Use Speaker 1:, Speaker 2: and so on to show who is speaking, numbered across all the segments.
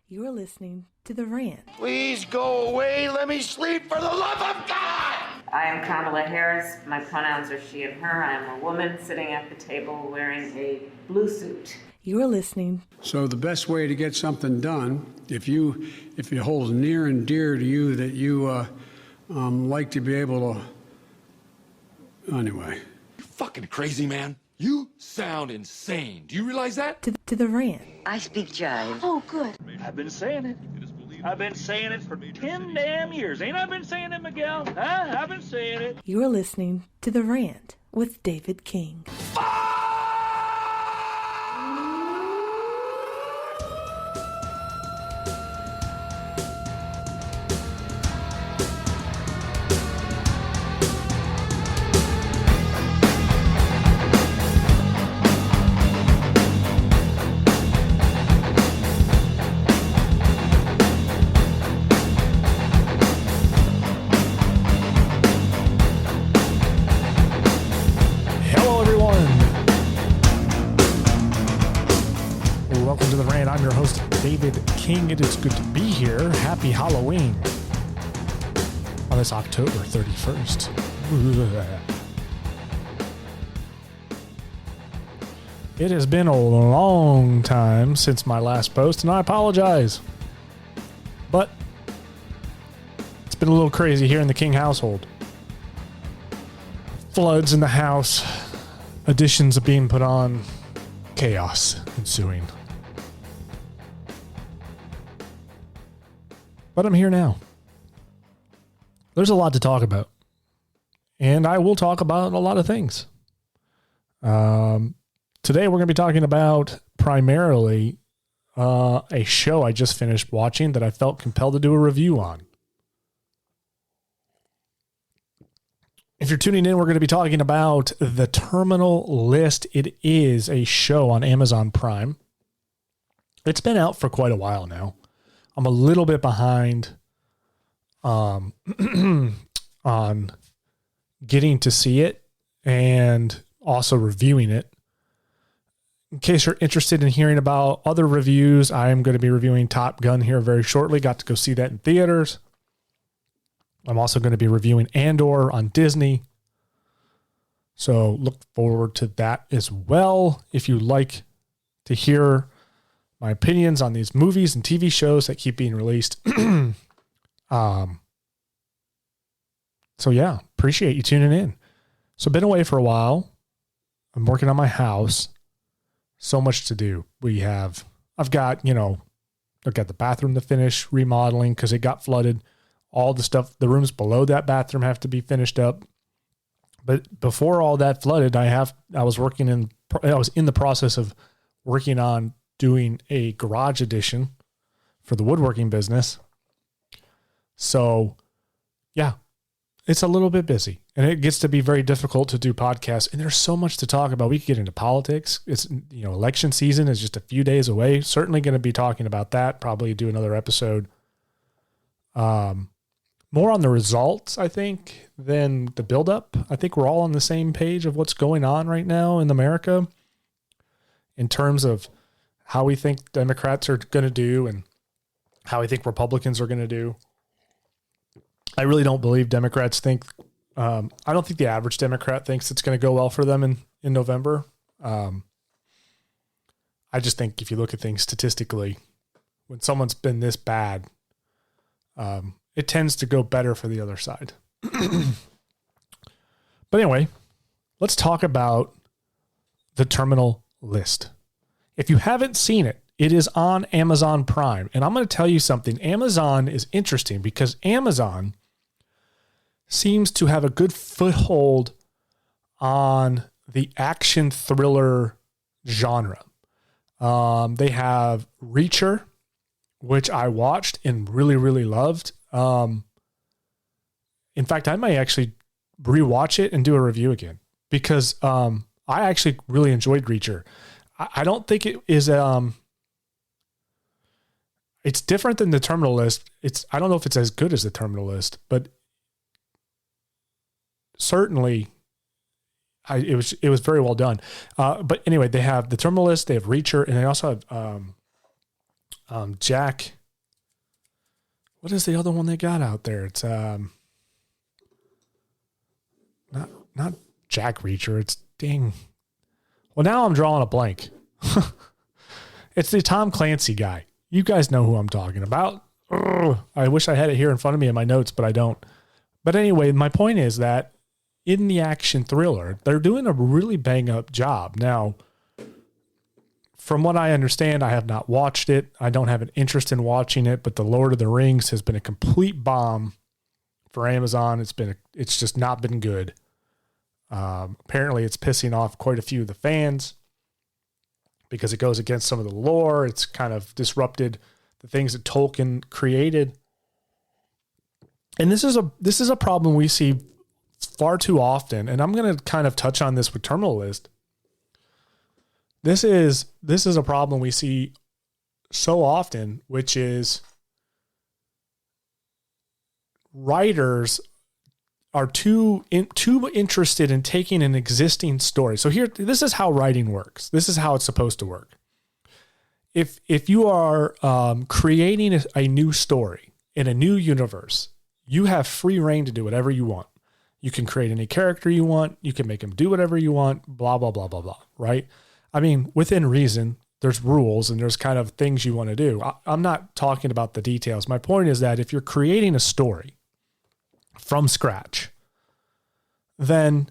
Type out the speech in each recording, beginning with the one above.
Speaker 1: You're listening to The Rant.
Speaker 2: Please go away. Let me sleep for the love of God.
Speaker 3: I am Kamala Harris. My pronouns are she and her. I am a woman sitting at the table wearing a blue suit.
Speaker 1: You're listening.
Speaker 4: So the best way to get something done, if it holds near and dear to you that you like to be able to, anyway.
Speaker 2: You fucking crazy, man. You sound insane. Do you realize that?
Speaker 1: To The Rant.
Speaker 5: I speak jive.
Speaker 6: Oh, good.
Speaker 7: I've been saying it. I've been saying it for 10 damn years. Ain't I been saying it, Miguel? Huh? I've been saying it.
Speaker 1: You're listening to The Rant with David King.
Speaker 8: David King. It is good to be here. Happy Halloween on this October 31st. It has been a long time since my last post, and I apologize. But it's been a little crazy here in the King household. Floods in the house, additions are being put on, chaos ensuing. But I'm here now. There's a lot to talk about. And I will talk about a lot of things. Today we're going to be talking about primarily a show I just finished watching that I felt compelled to do a review on. If you're tuning in, we're going to be talking about The Terminal List. It is a show on Amazon Prime. It's been out for quite a while now. I'm a little bit behind on getting to see it and also reviewing it. In case you're interested in hearing about other reviews, I am going to be reviewing Top Gun here very shortly. Got to go see that in theaters. I'm also going to be reviewing Andor on Disney. So look forward to that as well. If you like to hear my opinions on these movies and TV shows that keep being released. So yeah, appreciate you tuning in. So been away for a while. I'm working on my house. So much to do. I've got the bathroom to finish remodeling because it got flooded. All the stuff, the rooms below that bathroom have to be finished up. But before all that flooded, I was in the process of working on doing a garage addition for the woodworking business. So yeah, it's a little bit busy and it gets to be very difficult to do podcasts. And there's so much to talk about. We could get into politics. It's, election season is just a few days away. Certainly going to be talking about that. Probably do another episode. More on the results, I think, than the buildup. I think we're all on the same page of what's going on right now in America in terms of how we think Democrats are going to do and how we think Republicans are going to do. I really don't believe Democrats think, I don't think the average Democrat thinks it's going to go well for them in November. I just think if you look at things statistically, when someone's been this bad, it tends to go better for the other side. But anyway, let's talk about The Terminal List. If you haven't seen it, it is on Amazon Prime. And I'm going to tell you something. Amazon is interesting because Amazon seems to have a good foothold on the action thriller genre. They have Reacher, which I watched and really, really loved. In fact, I might actually rewatch it and do a review again because I actually really enjoyed Reacher. I don't think it is. It's different than The Terminal List. I don't know if it's as good as The Terminal List, but certainly, it was very well done. But anyway, they have The Terminal List, they have Reacher, and they also have Jack. What is the other one they got out there? It's not Jack Reacher. It's dang. Well, now I'm drawing a blank. It's the Tom Clancy guy. You guys know who I'm talking about. Ugh, I wish I had it here in front of me in my notes, but I don't. But anyway, my point is that in the action thriller, they're doing a really bang up job. Now, from what I understand, I have not watched it. I don't have an interest in watching it, but The Lord of the Rings has been a complete bomb for Amazon. It's just not been good. Apparently it's pissing off quite a few of the fans because it goes against some of the lore. It's kind of disrupted the things that Tolkien created. And this is a problem we see far too often. And I'm going to kind of touch on this with Terminal List. This is a problem we see so often, which is writers are too interested in taking an existing story. So this is how writing works. This is how it's supposed to work. If you are creating a new story in a new universe, you have free reign to do whatever you want. You can create any character you want. You can make them do whatever you want, blah, blah, blah, blah, blah, right? I mean, within reason, there's rules and there's kind of things you want to do. I'm not talking about the details. My point is that if you're creating a story from scratch, then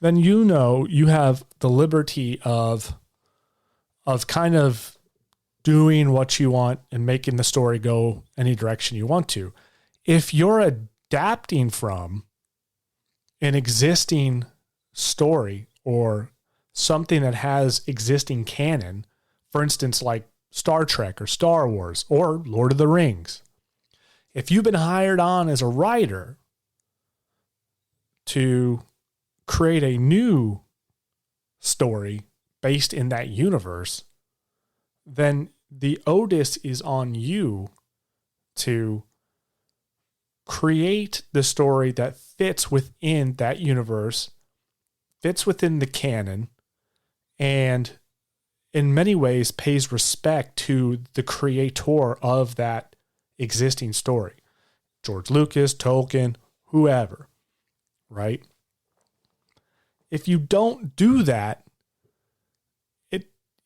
Speaker 8: you have the liberty of kind of doing what you want and making the story go any direction you want to. If you're adapting from an existing story or something that has existing canon, for instance, like Star Trek or Star Wars or Lord of the Rings, if you've been hired on as a writer to create a new story based in that universe, then the onus is on you to create the story that fits within that universe, fits within the canon, and in many ways pays respect to the creator of that existing story. George Lucas, Tolkien, whoever, right? If you don't do that,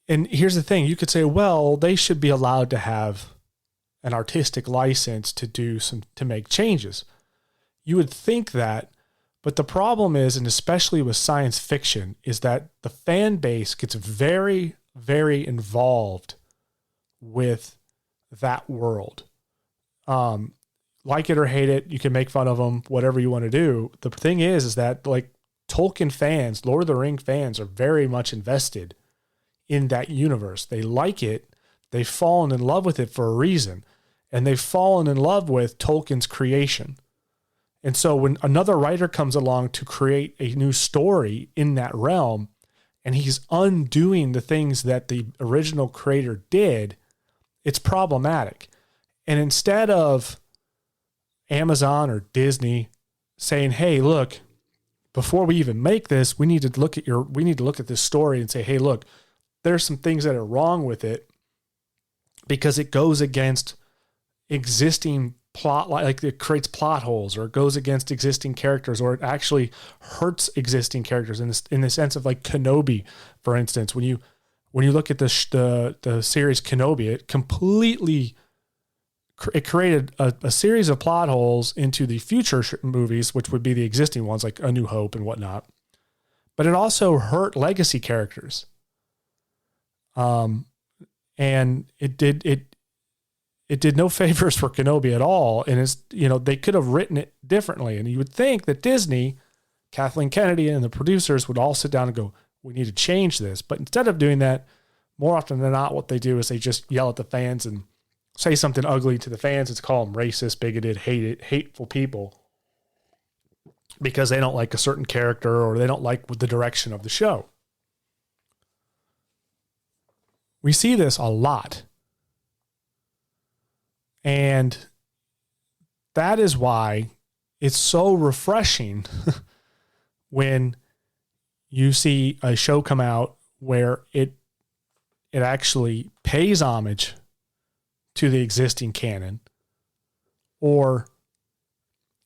Speaker 8: and here's the thing, you could say, well, they should be allowed to have an artistic license to make changes. You would think that, but the problem is, and especially with science fiction, is that the fan base gets very, very involved with that world. Like it or hate it, you can make fun of them, whatever you want to do. The thing is that like Tolkien fans, Lord of the Rings fans are very much invested in that universe. They like it. They've fallen in love with it for a reason. And they've fallen in love with Tolkien's creation. And so when another writer comes along to create a new story in that realm, and he's undoing the things that the original creator did, it's problematic. And instead of Amazon or Disney saying, hey, look, before we even make this, we need to look at this story and say, hey, look, there's some things that are wrong with it because it goes against existing plot, like it creates plot holes, or it goes against existing characters, or it actually hurts existing characters in the sense of like Kenobi, for instance. When you look at the series Kenobi, it created a series of plot holes into the future movies, which would be the existing ones like A New Hope and whatnot. But it also hurt legacy characters. And it did no favors for Kenobi at all. And they could have written it differently. And you would think that Disney, Kathleen Kennedy and the producers would all sit down and go, we need to change this. But instead of doing that, more often than not, what they do is they just yell at the fans and say something ugly to the fans. It's call them racist, bigoted, hateful people because they don't like a certain character or they don't like the direction of the show. We see this a lot. And that is why it's so refreshing when you see a show come out where it actually pays homage to the existing canon, or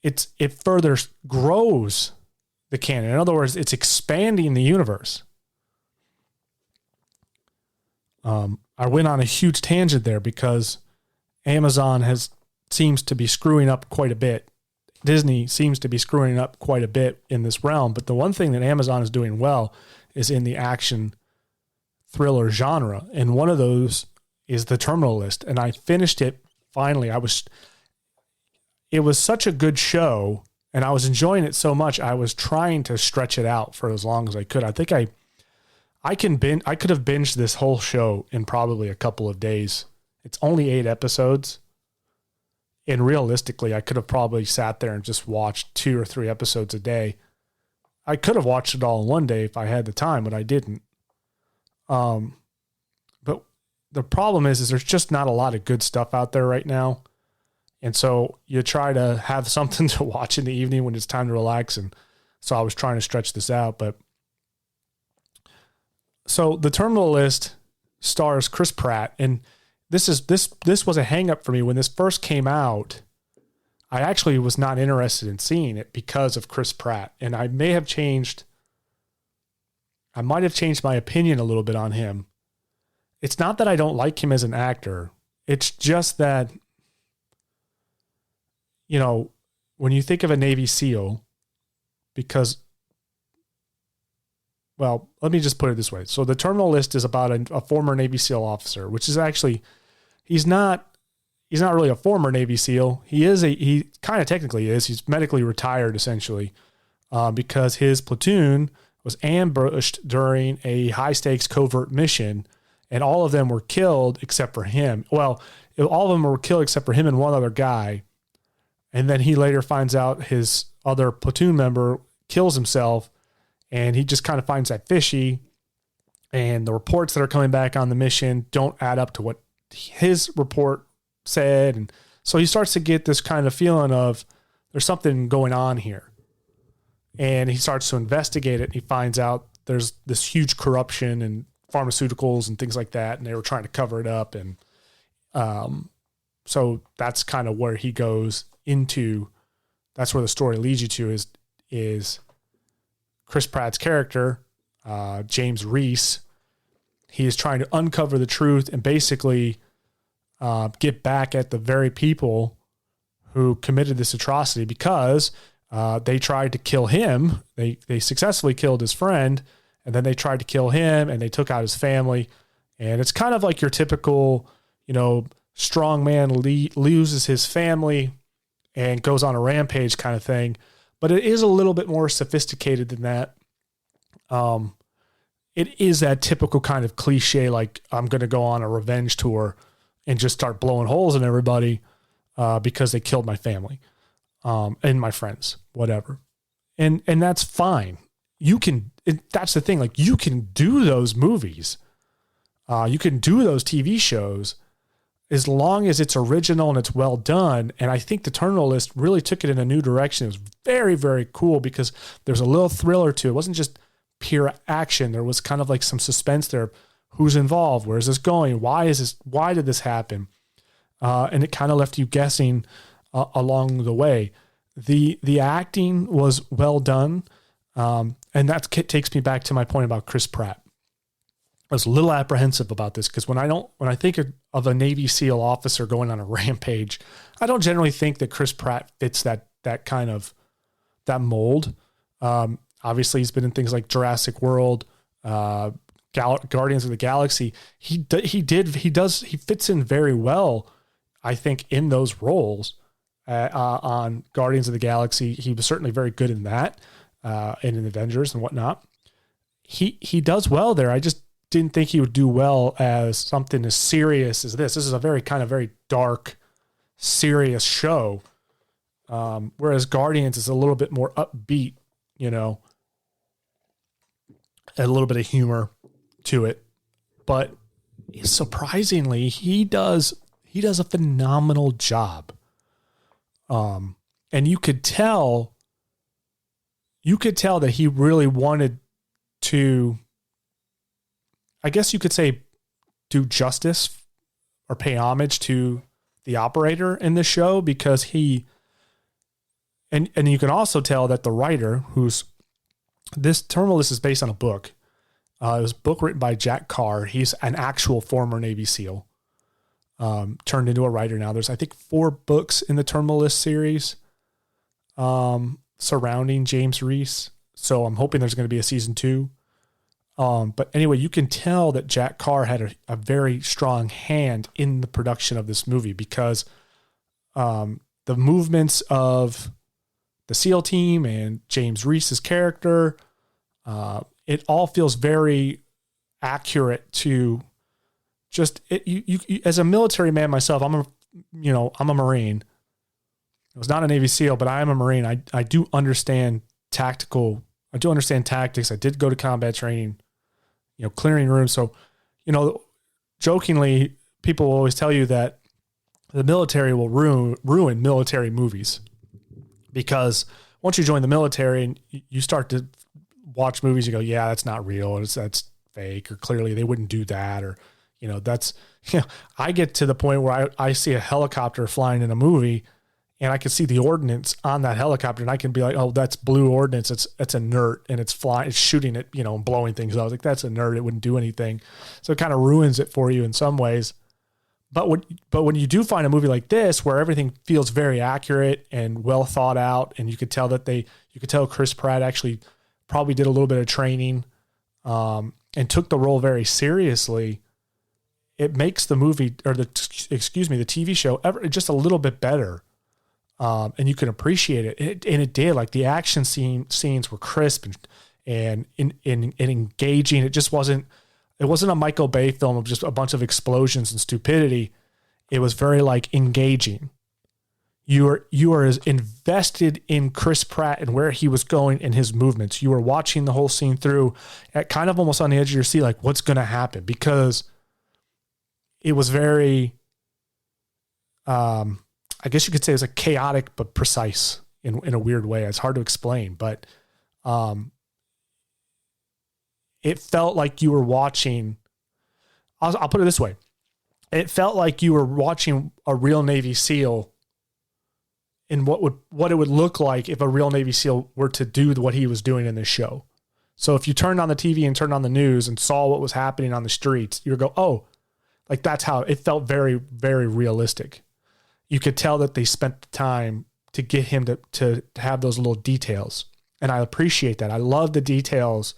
Speaker 8: it further grows the canon. In other words, it's expanding the universe. I went on a huge tangent there because Amazon seems to be screwing up quite a bit. Disney seems to be screwing up quite a bit in this realm. But the one thing that Amazon is doing well is in the action thriller genre. And one of those is The Terminal List. And I finished it finally. It was such a good show and I was enjoying it so much. I was trying to stretch it out for as long as I could. I think I could have binged this whole show in probably a couple of days. It's only 8 episodes. And realistically, I could have probably sat there and just watched 2 or 3 episodes a day. I could have watched it all in one day if I had the time, but I didn't. But the problem is there's just not a lot of good stuff out there right now. And so you try to have something to watch in the evening when it's time to relax. And so I was trying to stretch this out, but so The Terminal List stars Chris Pratt, and this was a hang up for me when this first came out. I actually was not interested in seeing it because of Chris Pratt, and I might have changed my opinion a little bit on him. It's not that I don't like him as an actor. It's just that, you know, when you think of a Navy SEAL, because, well, let me just put it this way. So The Terminal List is about a former Navy SEAL officer, which is actually, he's not really a former Navy SEAL. He kind of technically is. He's medically retired essentially, because his platoon was ambushed during a high stakes covert mission, and all of them were killed except for him. Well, all of them were killed except for him and one other guy. And then he later finds out his other platoon member kills himself, and he just kind of finds that fishy. And the reports that are coming back on the mission don't add up to what his report said. And so he starts to get this kind of feeling of there's something going on here. And he starts to investigate it. And he finds out there's this huge corruption in pharmaceuticals and things like that. And they were trying to cover it up. And so that's kind of where he goes into. That's where the story leads you to is Chris Pratt's character, James Reese. He is trying to uncover the truth and basically get back at the very people who committed this atrocity, because they tried to kill him. They successfully killed his friend, and then they tried to kill him, and they took out his family. And it's kind of like your typical, strong man loses his family and goes on a rampage kind of thing. But it is a little bit more sophisticated than that. It is that typical kind of cliche, like I'm going to go on a revenge tour and just start blowing holes in everybody because they killed my family and my friends, whatever. And that's fine. That's the thing. Like, you can do those movies. You can do those TV shows as long as it's original and it's well done. And I think The Terminal List really took it in a new direction. It was very, very cool because there's a little thriller to it. It wasn't just pure action. There was kind of like some suspense there. Who's involved? Where is this going? Why did this happen? And it kind of left you guessing along the way. The acting was well done. And that takes me back to my point about Chris Pratt. I was a little apprehensive about this because when I think of a Navy SEAL officer going on a rampage, I don't generally think that Chris Pratt fits that kind of that mold. Obviously, he's been in things like Jurassic World, Guardians of the Galaxy. He fits in very well, I think, in those roles. On Guardians of the Galaxy, he was certainly very good in that, and in Avengers and whatnot. He does well there. I just didn't think he would do well as something as serious as this. This is a very dark, serious show. Whereas Guardians is a little bit more upbeat, a little bit of humor to it. But surprisingly, he does a phenomenal job. And you could tell that he really wanted to, I guess you could say, do justice or pay homage to the operator in the show, because he, and you can also tell that the writer, this Terminal List is based on a book. It was a book written by Jack Carr. He's an actual former Navy SEAL, turned into a writer now. There's, I think, 4 books in the Terminal List series surrounding James Reese. So I'm hoping there's going to be a season 2. But anyway, you can tell that Jack Carr had a very strong hand in the production of this movie, because the movements of the SEAL team and James Reese's character, it all feels very accurate to just it. You as a military man myself, I'm a Marine. I was not a Navy SEAL, but I am a Marine. I do understand tactical. I do understand tactics. I did go to combat training, clearing rooms. So, jokingly, people will always tell you that the military will ruin military movies, because once you join the military and you start to watch movies, you go, yeah, that's not real. That's fake, or clearly they wouldn't do that. Or, I get to the point where I see a helicopter flying in a movie, and I can see the ordnance on that helicopter, and I can be like, oh, that's blue ordnance. It's inert, and it's shooting it, and blowing things. I was like, that's inert. It wouldn't do anything. So it kind of ruins it for you in some ways. But when you do find a movie like this, where everything feels very accurate and well thought out, and you could tell Chris Pratt actually probably did a little bit of training, and took the role very seriously, it makes the movie, or the TV show just a little bit better. And you can appreciate it. And it did. Like, the action scenes were crisp and engaging. It wasn't a Michael Bay film of just a bunch of explosions and stupidity. It was very engaging. You are as invested in Chris Pratt and where he was going in his movements. You were watching the whole scene through at kind of almost on the edge of your seat, like, what's going to happen? Because it was very, I guess you could say it was chaotic, but precise in a weird way. It's hard to explain, but it felt like you were watching, I'll put it this way. It felt like you were watching a real Navy SEAL, and what it would look like if a real Navy SEAL were to do what he was doing in this show. So if you turned on the TV and turned on the news and saw what was happening on the streets, you would go, oh, that's how it felt. Very, very realistic. You could tell that they spent the time to get him to have those little details. And I appreciate that. I love the details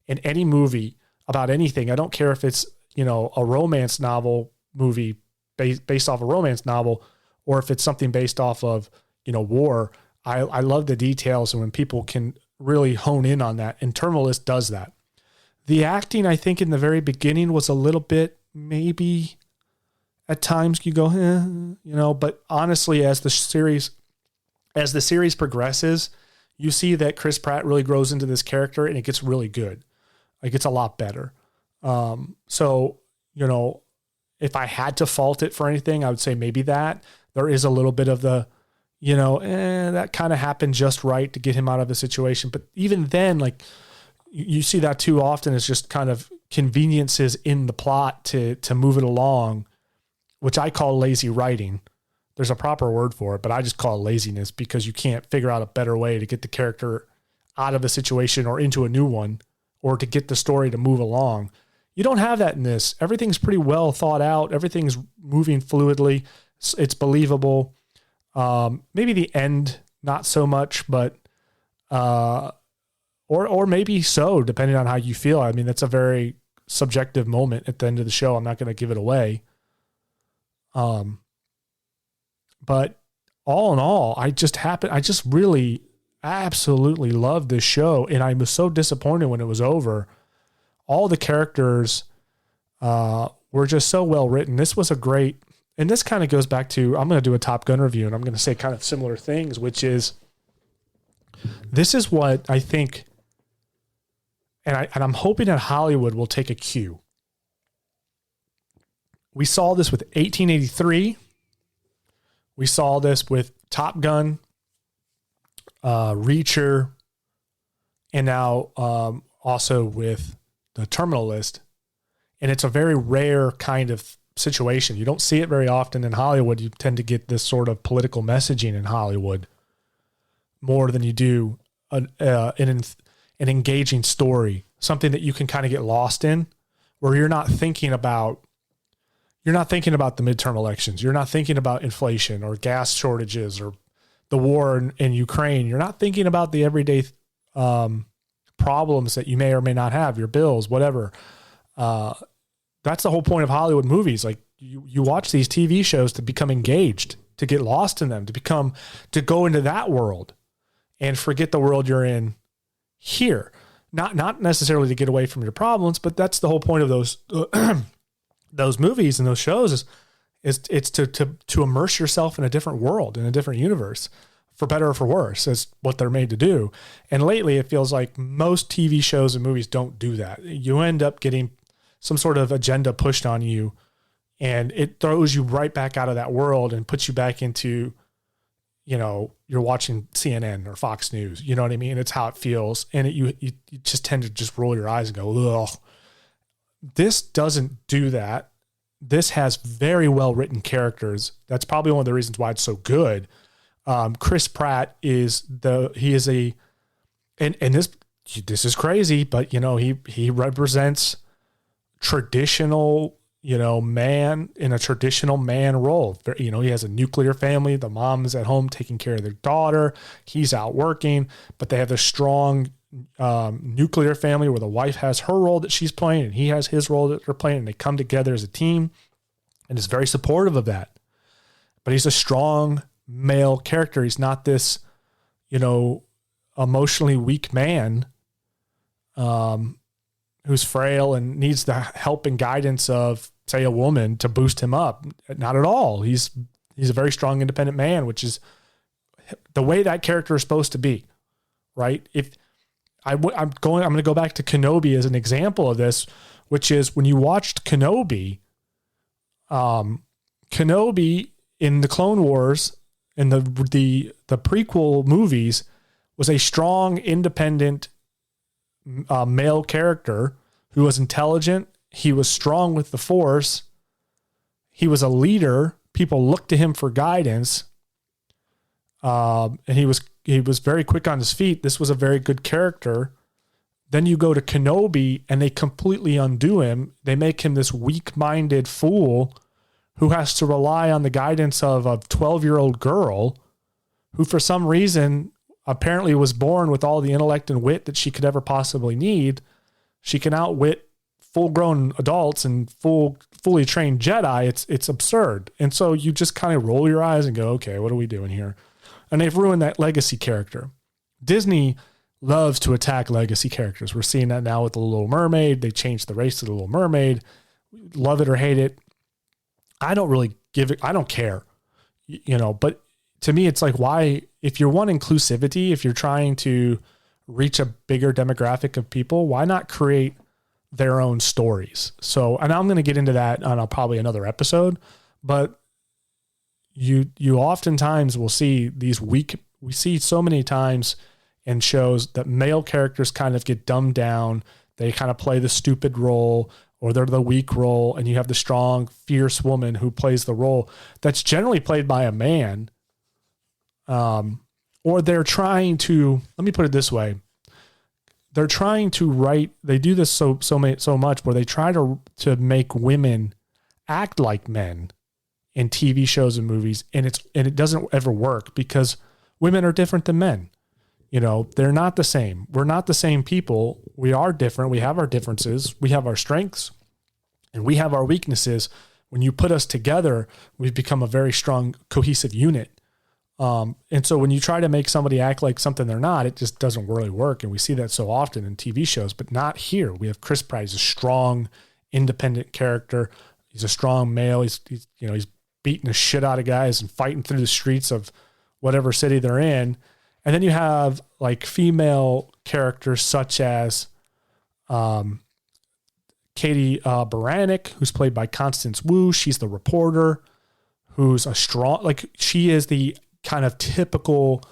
Speaker 8: in any movie about anything. I don't care if it's, a romance novel movie based off a romance novel, or if it's something based off of, war. I love the details, and when people can really hone in on that, and Terminal List does that. The acting, I think, in the very beginning was a little bit, maybe at times you go, but honestly, as the series progresses, you see that Chris Pratt really grows into this character, and it gets really good. It gets a lot better. So, if I had to fault it for anything, I would say maybe that there is a little bit of the, that kind of happened just right to get him out of the situation. But even then, you see that too often as just kind of conveniences in the plot to move it along, which I call lazy writing. There's a proper word for it, but I just call it laziness, because you can't figure out a better way to get the character out of a situation or into a new one, or to get the story to move along. You don't have that in this. Everything's pretty well thought out. Everything's moving fluidly. It's believable. Maybe the end, not so much, but, or maybe so, depending on how you feel. I mean, that's a very subjective moment at the end of the show. I'm not going to give it away. But all in all, I just really absolutely loved this show. And I was so disappointed when it was over. All the characters, were just so well written. This was a great, and this kind of goes back to, I'm going to do a Top Gun review, and I'm going to say kind of similar things, which is, this is what I think, and I'm hoping that Hollywood will take a cue. We saw this with 1883. We saw this with Top Gun, Reacher, and now also with the Terminal List. And it's a very rare kind of situation. You don't see it very often in Hollywood. You tend to get this sort of political messaging in Hollywood more than you do an engaging story, something that you can kind of get lost in, where you're not thinking about the midterm elections. You're not thinking about inflation or gas shortages or the war in Ukraine. You're not thinking about the everyday problems that you may or may not have, your bills, whatever. That's the whole point of Hollywood movies. Like you watch these TV shows to become engaged, to get lost in them, to go into that world and forget the world you're in here. Not necessarily to get away from your problems, but that's the whole point of those those movies and those shows is it's to immerse yourself in a different world, in a different universe, for better or for worse. Is what they're made to do. And lately it feels like most TV shows and movies don't do that. You end up getting some sort of agenda pushed on you, and it throws you right back out of that world and puts you back into, you're watching CNN or Fox News. You know what I mean? It's how it feels. And you just tend to just roll your eyes and go, ugh. This doesn't do that. This has very well written characters. That's probably one of the reasons why it's so good. Chris Pratt this is crazy, but he represents traditional, man in a traditional man role. He has a nuclear family. The mom's at home taking care of their daughter. He's out working, but they have this strong nuclear family where the wife has her role that she's playing and he has his role that they're playing, and they come together as a team and is very supportive of that. But he's a strong male character. He's not this, emotionally weak man who's frail and needs the help and guidance of, say, a woman to boost him up. Not at all. He's a very strong, independent man, which is the way that character is supposed to be, right? I'm going to go back to Kenobi as an example of this, which is when you watched Kenobi in the Clone Wars and the prequel movies was a strong, independent male character who was intelligent. He was strong with the Force. He was a leader. People looked to him for guidance. And he was very quick on his feet. This was a very good character. Then you go to Kenobi and they completely undo him. They make him this weak-minded fool who has to rely on the guidance of a 12-year-old girl who for some reason apparently was born with all the intellect and wit that she could ever possibly need. She can outwit full-grown adults and fully trained Jedi. It's absurd. And so you just kind of roll your eyes and go, okay, what are we doing here? And they've ruined that legacy character. Disney loves to attack legacy characters. We're seeing that now with The Little Mermaid. They changed the race to The Little Mermaid. Love it or hate it. I don't really I don't care, but to me, it's like, why, if you want inclusivity, if you're trying to reach a bigger demographic of people, why not create their own stories? So, and I'm going to get into that on probably another episode, but you oftentimes will see we see so many times in shows that male characters kind of get dumbed down. They kind of play the stupid role, or they're the weak role, and you have the strong, fierce woman who plays the role that's generally played by a man. Or they're trying to, let me put it this way. They're trying to write, they do this so much where they try to make women act like men in TV shows and movies. And it doesn't ever work because women are different than men. They're not the same. We're not the same people. We are different. We have our differences. We have our strengths and we have our weaknesses. When you put us together, we've become a very strong, cohesive unit. And so when you try to make somebody act like something they're not, it just doesn't really work. And we see that so often in TV shows, but not here. We have Chris Pratt. He's a strong, independent character. He's a strong male. He's beating the shit out of guys and fighting through the streets of whatever city they're in. And then you have like female characters such as Katie Baranek, who's played by Constance Wu. She's the reporter who's a strong, she is the kind of typical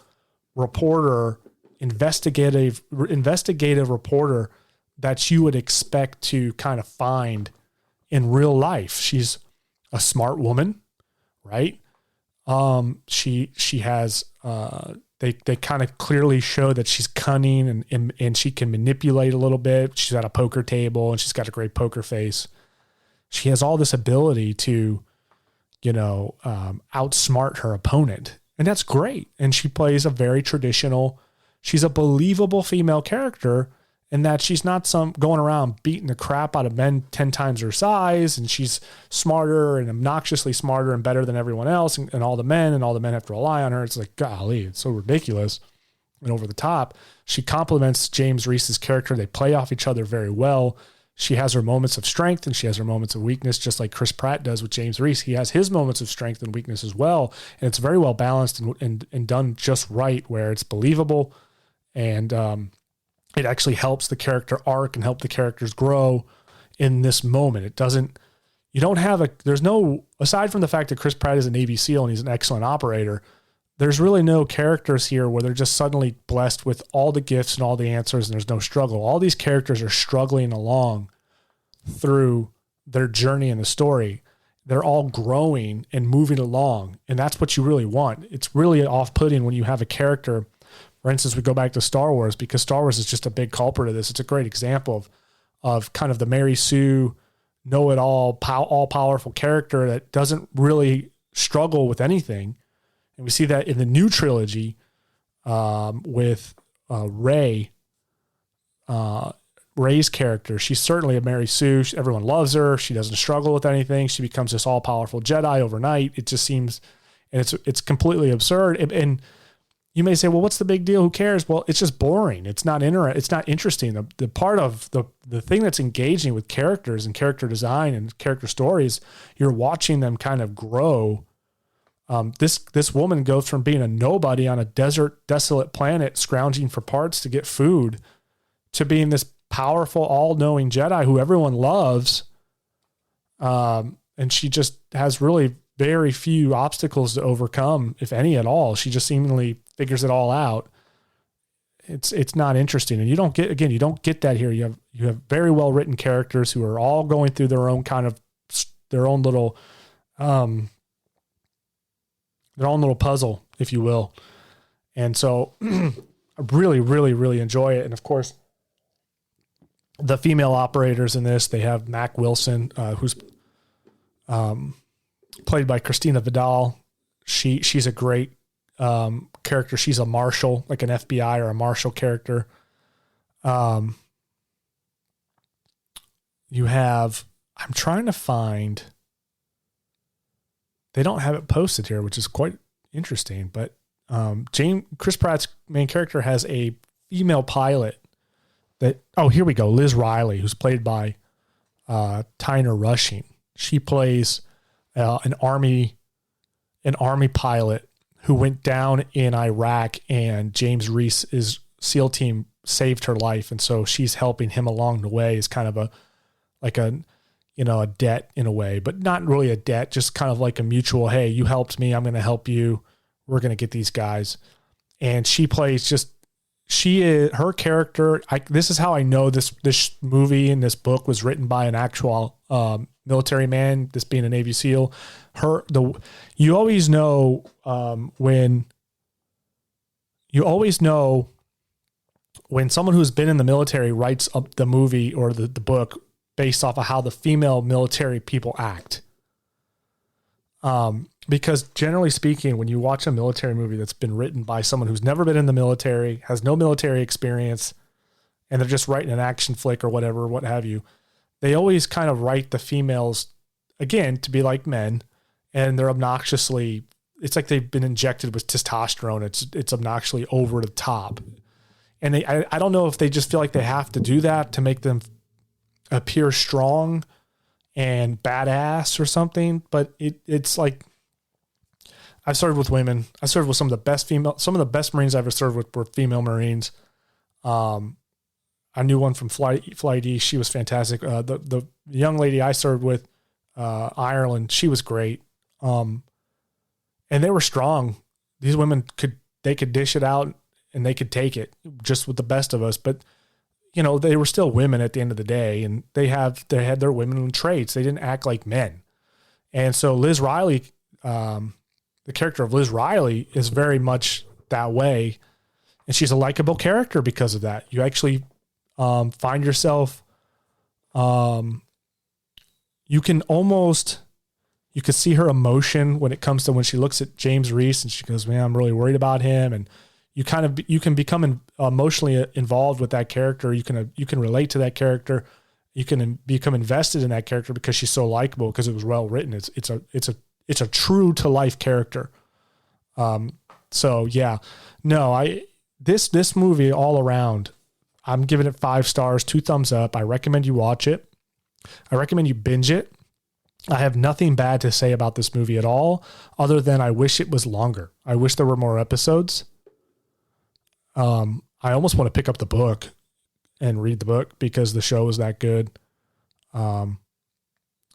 Speaker 8: reporter, investigative reporter that you would expect to kind of find in real life. She's a smart woman, right? She has, they kind of clearly show that she's cunning and she can manipulate a little bit. She's at a poker table and she's got a great poker face. She has all this ability to, outsmart her opponent. And that's great. And she plays a very traditional, she's a believable female character in that she's not some going around beating the crap out of men 10 times her size. And she's smarter and obnoxiously smarter and better than everyone else and all the men have to rely on her. It's like, golly, it's so ridiculous and over the top. She complements James Reese's character. They play off each other very well. She has her moments of strength and she has her moments of weakness, just like Chris Pratt does with James Reese. He has his moments of strength and weakness as well. And it's very well balanced and done just right, where it's believable and it actually helps the character arc and help the characters grow in this moment. There's no, aside from the fact that Chris Pratt is a Navy SEAL and he's an excellent operator, there's really no characters here where they're just suddenly blessed with all the gifts and all the answers and there's no struggle. All these characters are struggling along through their journey in the story. They're all growing and moving along. And that's what you really want. It's really off-putting when you have a character. For instance, we go back to Star Wars because Star Wars is just a big culprit of this. It's a great example of kind of the Mary Sue, know-it-all, all-powerful character that doesn't really struggle with anything. And we see that in the new trilogy with Rey, Rey's character. She's certainly a Mary Sue. Everyone loves her. She doesn't struggle with anything. She becomes this all-powerful Jedi overnight. It just seems, and it's completely absurd. And you may say, well, what's the big deal? Who cares? Well, it's just boring. It's not interesting. The part of the thing that's engaging with characters and character design and character stories, you're watching them kind of grow. This woman goes from being a nobody on a desert, desolate planet, scrounging for parts to get food, to being this powerful, all-knowing Jedi who everyone loves. And she just has really very few obstacles to overcome, if any at all. She just seemingly figures it all out. It's not interesting. And you don't get that here. You have very well written characters who are all going through their own little puzzle, if you will. And so I really, really, really enjoy it. And of course, the female operators in this, they have Mac Wilson, who's played by Christina Vidal. She's a great character. She's a marshal, like an FBI or a marshal character. You have, I'm trying to find, they don't have it posted here, which is quite interesting, but Chris Pratt's main character has a female pilot here we go. Liz Riley, who's played by Tyner Rushing. She plays an army pilot who went down in Iraq, and James Reese's SEAL team saved her life. And so she's helping him along the way as kind of a debt in a way, but not really a debt, just kind of like a mutual, hey, you helped me, I'm going to help you. We're going to get these guys. And she plays her character. This is how I know this movie and this book was written by an actual military man, this being a Navy SEAL. You always know when someone who's been in the military writes up the movie or the book based off of how the female military people act. Because generally speaking, when you watch a military movie that's been written by someone who's never been in the military, has no military experience, and they're just writing an action flick or whatever, what have you, they always kind of write the females, again, to be like men, and they're obnoxiously, it's like they've been injected with testosterone. It's obnoxiously over the top. And I don't know if they just feel like they have to do that to make them appear strong and badass or something, but it's like, I've served with women. I served with some of the best Marines I've ever served with were female Marines. I knew one from Flight E. She was fantastic. The young lady I served with, Ireland, she was great. And they were strong. These women could dish it out and they could take it just with the best of us. But, they were still women at the end of the day, and they had their women traits. They didn't act like men. And so Liz Riley, the character of Liz Riley is very much that way. And she's a likable character because of that. You actually find yourself, you can see her emotion when it comes to when she looks at James Reese and she goes, man, I'm really worried about him. And you can become emotionally involved with that character. You can relate to that character. You can become invested in that character because she's so likable, because it was well written. It's a true to life character. So yeah, no, this movie all around, I'm giving it 5 stars, 2 thumbs up. I recommend you watch it. I recommend you binge it. I have nothing bad to say about this movie at all, other than I wish it was longer. I wish there were more episodes. I almost want to pick up the book and read the book because the show is that good.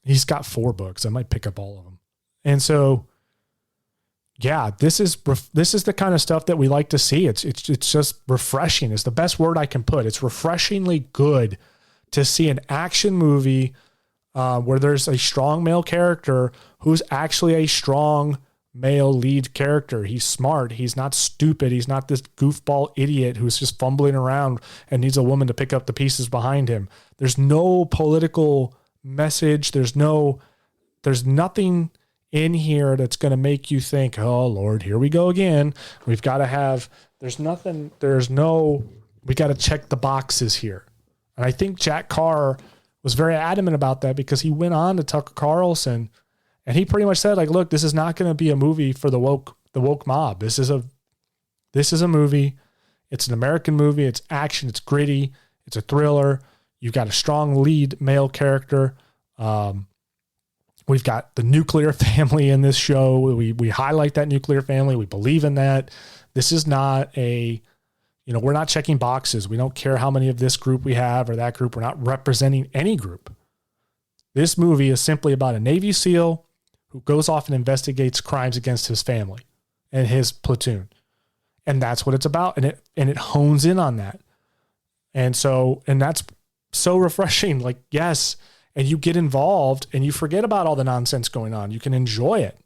Speaker 8: He's got 4 books. I might pick up all of them. And so, yeah, this is the kind of stuff that we like to see. It's just refreshing. It's the best word I can put. It's refreshingly good to see an action movie where there's a strong male character who's actually a strong male lead character. He's smart. He's not stupid. He's not this goofball idiot who's just fumbling around and needs a woman to pick up the pieces behind him. There's no political message. There's nothing in here that's going to make you think, oh Lord, here we go again. We got to check the boxes here. And I think Jack Carr was very adamant about that, because he went on to Tucker Carlson and he pretty much said, like, look, this is not going to be a movie for the woke mob. This is a movie. It's an American movie. It's action. It's gritty. It's a thriller. You've got a strong lead male character. We've got the nuclear family in this show. We highlight that nuclear family. We believe in that. This is not we're not checking boxes. We don't care how many of this group we have or that group. We're not representing any group. This movie is simply about a Navy SEAL who goes off and investigates crimes against his family and his platoon. And that's what it's about. And it hones in on that. And that's so refreshing. Like, yes. And you get involved and you forget about all the nonsense going on. You can enjoy it.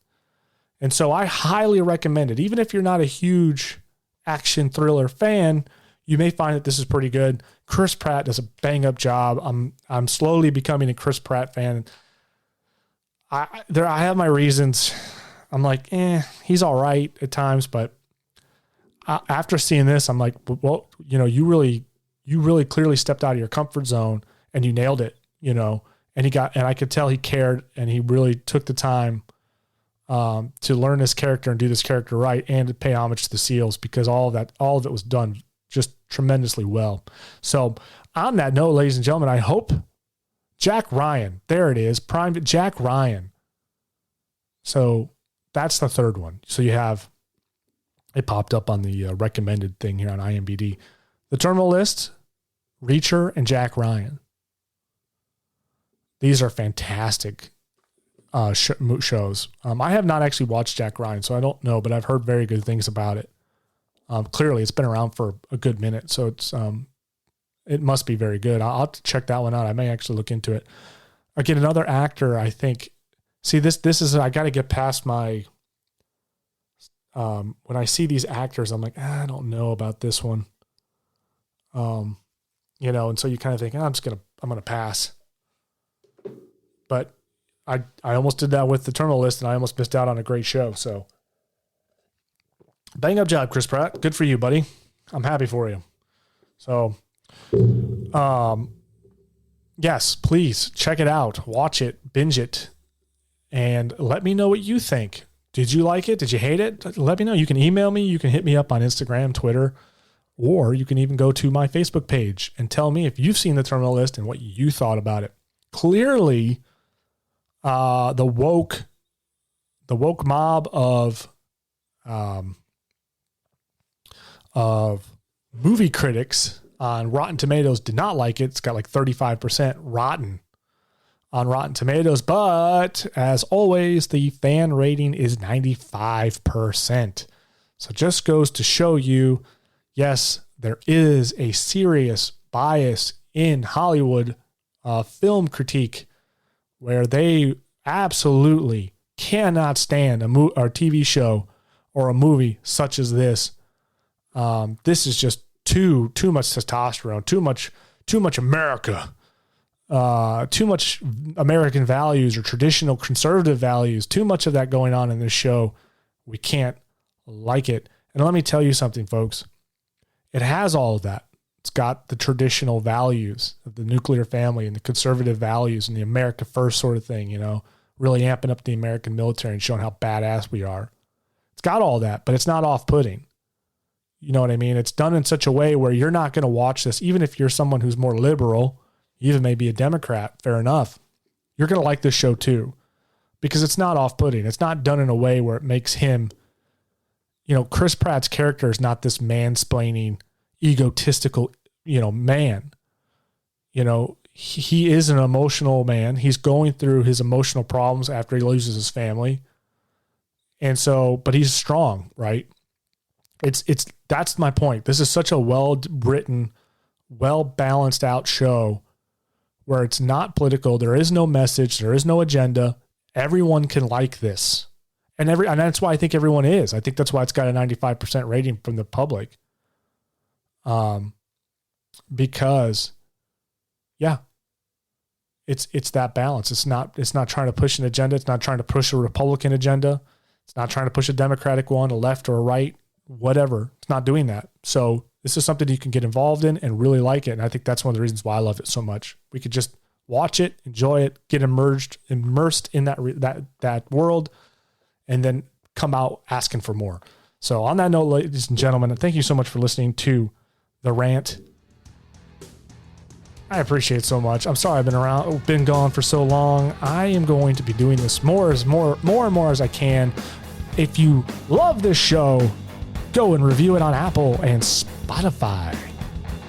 Speaker 8: And so I highly recommend it. Even if you're not a huge action thriller fan, you may find that this is pretty good. Chris Pratt does a bang up job. I'm slowly becoming a Chris Pratt fan. I have my reasons. I'm like, he's all right at times, but after seeing this, I'm like, well, you really clearly stepped out of your comfort zone and you nailed it, and I could tell he cared and he really took the time to learn this character and do this character right, and to pay homage to the SEALs, because all of it was done just tremendously well. So on that note, ladies and gentlemen, I hope Jack Ryan, there it is, Prime Jack Ryan. So that's the third one. So you have, it popped up on the recommended thing here on IMBD. The Terminal List, Reacher, and Jack Ryan. These are fantastic shows. I have not actually watched Jack Ryan, so I don't know, but I've heard very good things about it. Clearly, it's been around for a good minute, so it must be very good. I'll have to check that one out. I may actually look into it. Again, another actor, I think. See, this is, I got to get past my. When I see these actors, I'm like, I don't know about this one. And so you kind of think, I'm gonna pass. But I almost did that with the Terminal List, and I almost missed out on a great show. So bang up job, Chris Pratt. Good for you, buddy. I'm happy for you. So, yes, please check it out, watch it, binge it, and let me know what you think. Did you like it? Did you hate it? Let me know. You can email me. You can hit me up on Instagram, Twitter, or you can even go to my Facebook page and tell me if you've seen the Terminal List and what you thought about it. Clearly, the woke mob of movie critics on Rotten Tomatoes did not like it. It's got like 35% rotten on Rotten Tomatoes, but as always, the fan rating is 95%. So just goes to show you, yes, there is a serious bias in Hollywood film critique where they absolutely cannot stand or TV show or a movie such as this. This is just too much testosterone, too much America, too much American values or traditional conservative values, too much of that going on in this show. We can't like it. And let me tell you something, folks. It has all of that. It's got the traditional values of the nuclear family and the conservative values and the America first sort of thing, you know, really amping up the American military and showing how badass we are. It's got all that, but it's not off-putting. You know what I mean? It's done in such a way where you're not going to watch this, even if you're someone who's more liberal, even maybe a Democrat, fair enough. You're going to like this show too, because it's not off-putting. It's not done in a way where it makes him, you know, Chris Pratt's character is not this mansplaining, egotistical, you know, man. You know, he is an emotional man. He's going through his emotional problems after he loses his family. And so, but he's strong, right? That's my point. This is such a well-written, well-balanced out show where it's not political. There is no message. There is no agenda. Everyone can like this. And that's why I think everyone is. I think that's why it's got a 95% rating from the public. Because yeah, it's that balance. It's not trying to push an agenda. It's not trying to push a Republican agenda. It's not trying to push a Democratic one, a left or a right, whatever. It's not doing that. So this is something you can get involved in and really like it. And I think that's one of the reasons why I love it so much. We could just watch it, enjoy it, get immersed in that world, and then come out asking for more. So on that note, ladies and gentlemen, thank you so much for listening to The Rant. I appreciate it so much. I'm sorry I've been gone for so long. I am going to be doing this more and more as I can. If you love this show, go and review it on Apple and Spotify.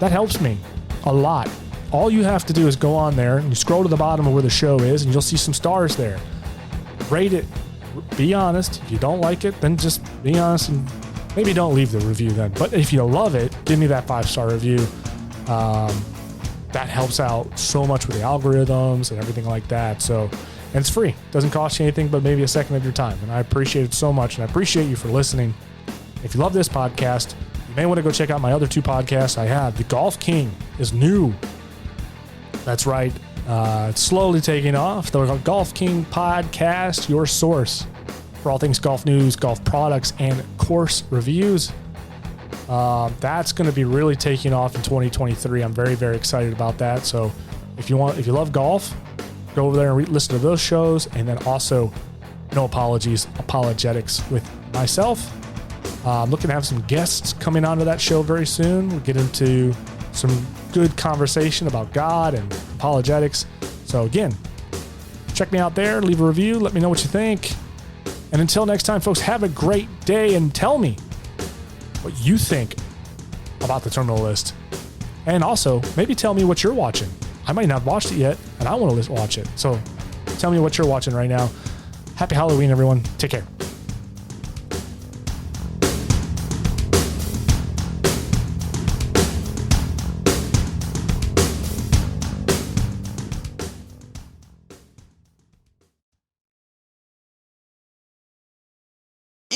Speaker 8: That helps me a lot. All you have to do is go on there and you scroll to the bottom of where the show is and you'll see some stars there. Rate it. Be honest. If you don't like it, then just be honest and maybe don't leave the review then. But if you love it, give me that 5-star review. That helps out so much with the algorithms and everything like that. So, and it's free. It doesn't cost you anything but maybe a second of your time. And I appreciate it so much. And I appreciate you for listening. If you love this podcast, you may want to go check out my other 2 podcasts I have. The Golf King is new. That's right. It's slowly taking off. The Golf King podcast, your source for all things golf news, golf products, and course reviews. That's going to be really taking off in 2023. I'm very, very excited about that. So if you love golf, go over there and listen to those shows. And then also No Apologies, Apologetics with myself. I'm looking to have some guests coming onto that show very soon. We'll get into some good conversation about God and apologetics. So again, check me out there, leave a review, let me know what you think. And until next time, folks, have a great day and tell me what you think about the terminal list. And also, maybe tell me what you're watching. I might not have watched it yet, and I want to watch it. So tell me what you're watching right now. Happy Halloween, everyone. Take care.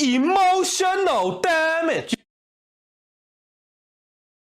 Speaker 5: Emotional damage.